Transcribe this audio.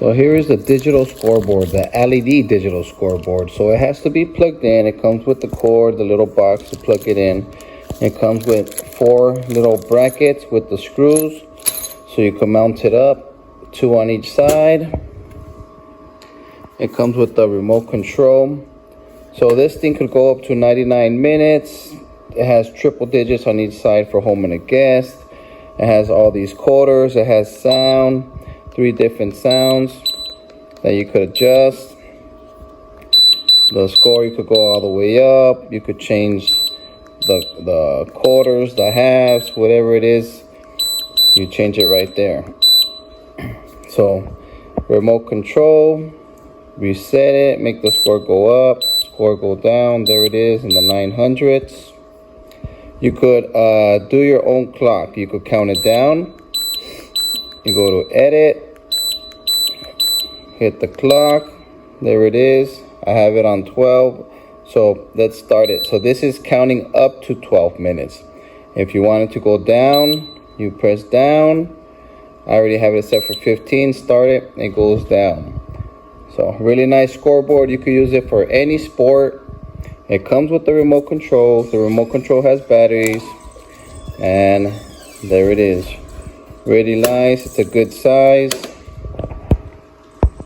So here is the digital scoreboard, the LED digital scoreboard. So it has to be plugged in. It comes with the cord, the little box to plug it in. It comes with 4 little brackets with the screws, so you can mount it up, 2 on each side. It comes with the remote control. So this thing could go up to 99 minutes. It has triple digits on each side for home and a guest. It has all these quarters. It has sound, 3 different sounds that you could adjust. The score, you could go all the way up. You could change the quarters, the halves, whatever it is. You change it right there. So remote control, reset it, make the score go up, score go down. There it is in the 900s. You could do your own clock. You could count it down. You go to edit, hit the clock. There it is. I have it on 12. So let's start it. So this is counting up to 12 minutes. If you want it to go down, you press down. I already have it set for 15. Start it. It goes down. So really nice scoreboard. You could use it for any sport. It comes with the remote control. The remote control has batteries. And there it is. Really nice. It's a good size.